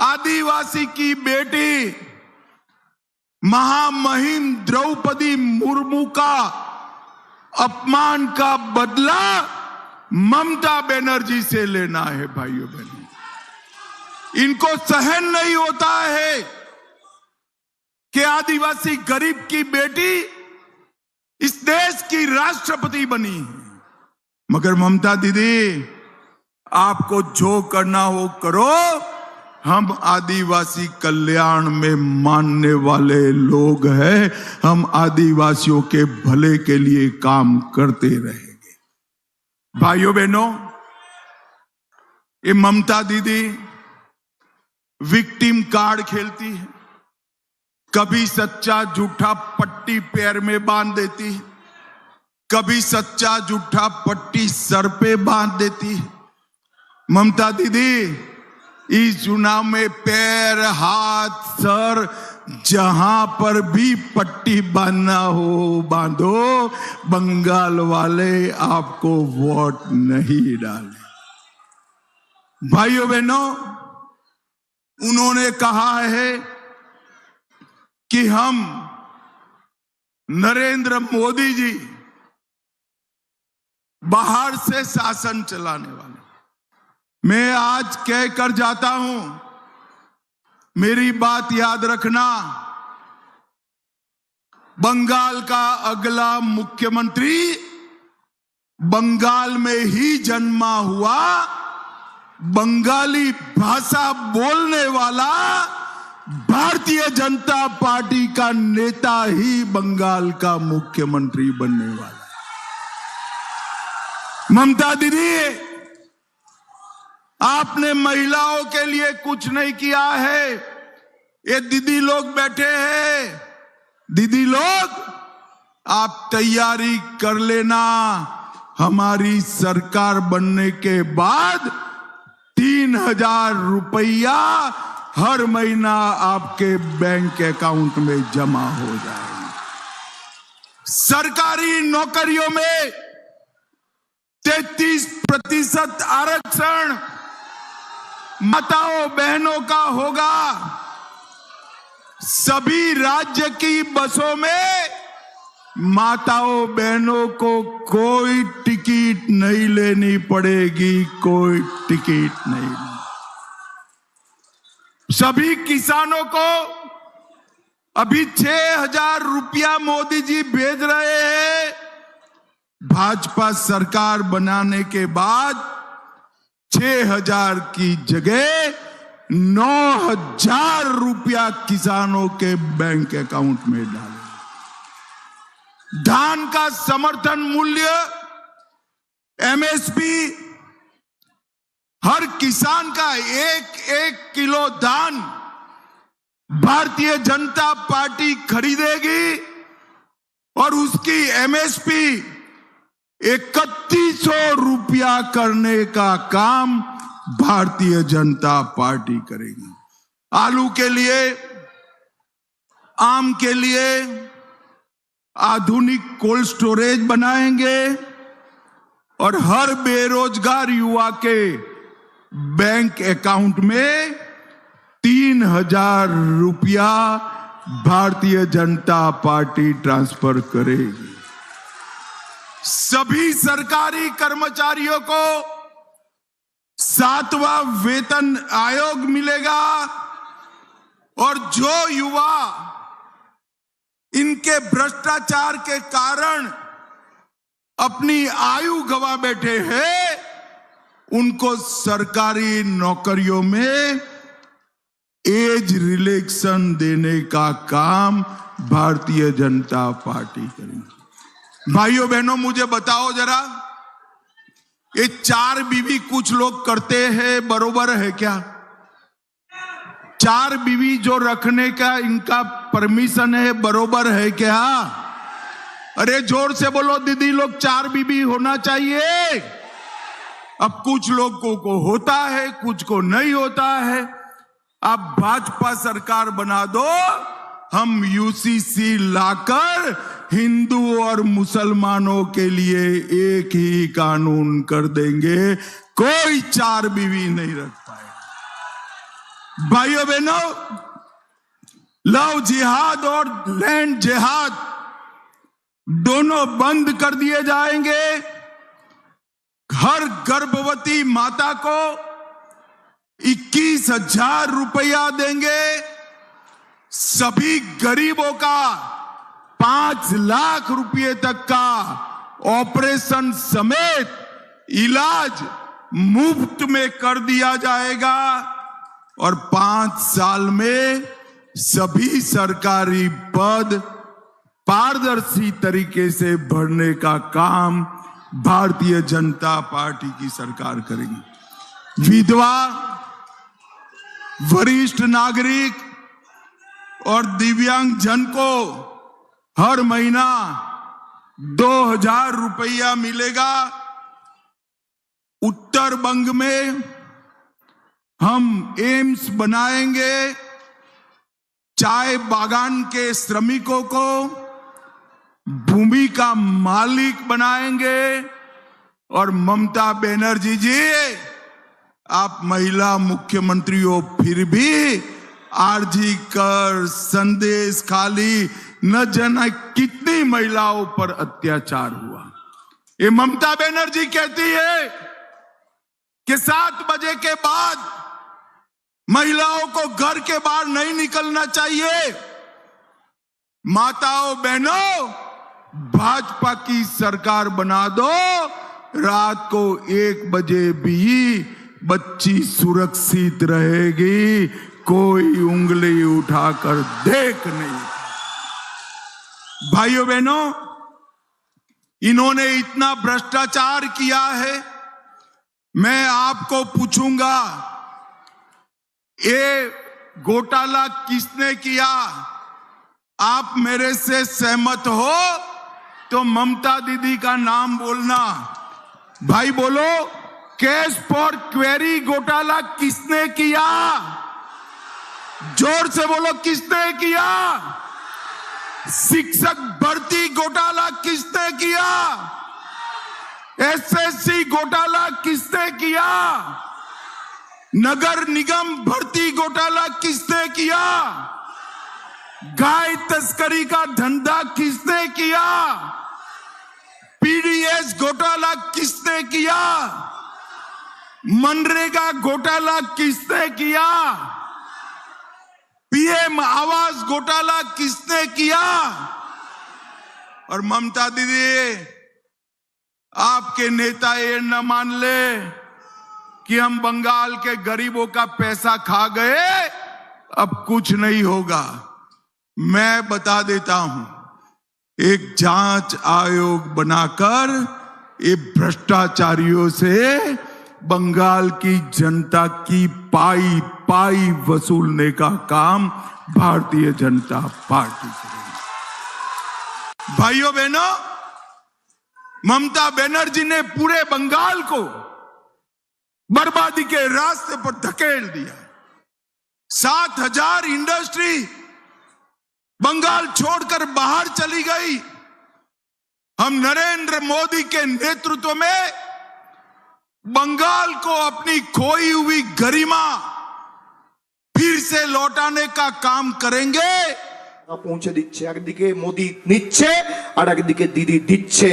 आदिवासी की बेटी महामहिम द्रौपदी मुर्मू का अपमान का बदला ममता बनर्जी से लेना है। भाइयों बहनों, इनको सहन नहीं होता है कि आदिवासी गरीब की बेटी इस देश की राष्ट्रपति बनी है। मगर ममता दीदी, आपको जो करना हो करो, हम आदिवासी कल्याण में मानने वाले लोग हैं। हम आदिवासियों के भले के लिए काम करते रहेंगे। भाइयों बहनों, ये ममता दीदी विक्टिम कार्ड खेलती है। कभी सच्चा झूठा पट्टी पैर में बांध देती है, कभी सच्चा झूठा पट्टी सर पे बांध देती है। ममता दीदी, इस चुनाव में पैर, हाथ, सर, जहां पर भी पट्टी बांधना हो बांधो, बंगाल वाले आपको वोट नहीं डाले। भाइयों बहनों, उन्होंने कहा है कि हम नरेंद्र मोदी जी बाहर से शासन चलाने वाले। मैं आज कहकर जाता हूं, मेरी बात याद रखना, बंगाल का अगला मुख्यमंत्री बंगाल में ही जन्मा हुआ, बंगाली भाषा बोलने वाला भारतीय जनता पार्टी का नेता ही बंगाल का मुख्यमंत्री बनने वाला है। ममता दीदी, आपने महिलाओं के लिए कुछ नहीं किया है। ये दीदी लोग बैठे हैं, दीदी लोग, आप तैयारी कर लेना। हमारी सरकार बनने के बाद 3000 रुपया हर महीना आपके बैंक अकाउंट में जमा हो जाएगा। सरकारी नौकरियों में 33% आरक्षण माताओं बहनों का होगा। सभी राज्य की बसों में माताओं बहनों को कोई टिकट नहीं लेनी पड़ेगी, कोई टिकट नहीं। सभी किसानों को अभी 6000 रुपया मोदी जी भेज रहे हैं। भाजपा सरकार बनाने के बाद 6000 की जगह 9000 रुपया किसानों के बैंक अकाउंट में डाले। धान का समर्थन मूल्य एमएसपी, हर किसान का एक किलो धान भारतीय जनता पार्टी खरीदेगी और उसकी एमएसपी 3100 रुपया करने का काम भारतीय जनता पार्टी करेगी। आलू के लिए, आम के लिए आधुनिक कोल्ड स्टोरेज बनाएंगे और हर बेरोजगार युवा के बैंक अकाउंट में 3000 रुपया भारतीय जनता पार्टी ट्रांसफर करेगी। सभी सरकारी कर्मचारियों को 7वां वेतन आयोग मिलेगा और जो युवा इनके भ्रष्टाचार के कारण अपनी आयु गंवा बैठे हैं, उनको सरकारी नौकरियों में एज रिलैक्सेशन देने का काम भारतीय जनता पार्टी करेगी। भाइयों बहनों, मुझे बताओ जरा, ये 4 बीवी कुछ लोग करते हैं, बरोबर है क्या? 4 बीवी जो रखने का इनका परमिशन है, बरोबर है क्या? अरे जोर से बोलो दीदी लोग, 4 बीवी होना चाहिए। अब कुछ लोगों को होता है, कुछ को नहीं होता है। अब भाजपा सरकार बना दो, हम यूसीसी लाकर हिंदू और मुसलमानों के लिए एक ही कानून कर देंगे, कोई 4 बीवी नहीं रख पाएगा। भाइयों बहनों, लव जिहाद और लैंड जिहाद दोनों बंद कर दिए जाएंगे। हर गर्भवती माता को 21,000 रुपया देंगे। सभी गरीबों का 5 लाख रुपए तक का ऑपरेशन समेत इलाज मुफ्त में कर दिया जाएगा और 5 साल में सभी सरकारी पद पारदर्शी तरीके से भरने का काम भारतीय जनता पार्टी की सरकार करेगी। विधवा, वरिष्ठ नागरिक और दिव्यांग जन को हर महीना 2,000 रुपया मिलेगा। उत्तर बंग में हम एम्स बनाएंगे। चाय बागान के श्रमिकों को भूमि का मालिक बनाएंगे। और ममता बनर्जी जी, आप महिला मुख्यमंत्री हो, फिर भी आरजी कर संदेश खाली न जाने कितनी महिलाओं पर अत्याचार हुआ। ये ममता बनर्जी कहती है कि 7 बजे के बाद महिलाओं को घर के बाहर नहीं निकलना चाहिए। माताओं बहनों, भाजपा की सरकार बना दो, रात को 1 बजे भी बच्ची सुरक्षित रहेगी, कोई उंगली उठाकर देख नहीं। भाइयों बहनों, इन्होंने इतना भ्रष्टाचार किया है। मैं आपको पूछूंगा, ये घोटाला किसने किया? आप मेरे से सहमत हो तो ममता दीदी का नाम बोलना। भाई बोलो, कैश फॉर क्वेरी घोटाला किसने किया? जोर से बोलो, किसने किया? शिक्षक भर्ती घोटाला किसने किया? एसएससी घोटाला किसने किया? नगर निगम भर्ती घोटाला किसने किया? गाय तस्करी का धंधा किसने किया? पीडीएस घोटाला किसने किया? मनरेगा घोटाला किसने किया? पीएम आवास घोटाला किसने किया? और ममता दीदी, आपके नेता ये न मान ले कि हम बंगाल के गरीबों का पैसा खा गए, अब कुछ नहीं होगा। मैं बता देता हूं, एक जांच आयोग बनाकर ये भ्रष्टाचारियों से बंगाल की जनता की पाई पाई वसूलने का काम भारतीय जनता पार्टी करेगी। भाइयों बहनों, ममता बनर्जी ने पूरे बंगाल को बर्बादी के रास्ते पर धकेल दिया। 7,000 इंडस्ट्री बंगाल छोड़कर बाहर चली गई। हम नरेंद्र मोदी के नेतृत्व में बंगाल को अपनी खोई हुई गरिमा फिर से लौटाने का काम करेंगे। পৌঁছে দিচ্ছে, একদিকে মোদি নিচ্ছে আর একদিকে দিদি দিচ্ছে।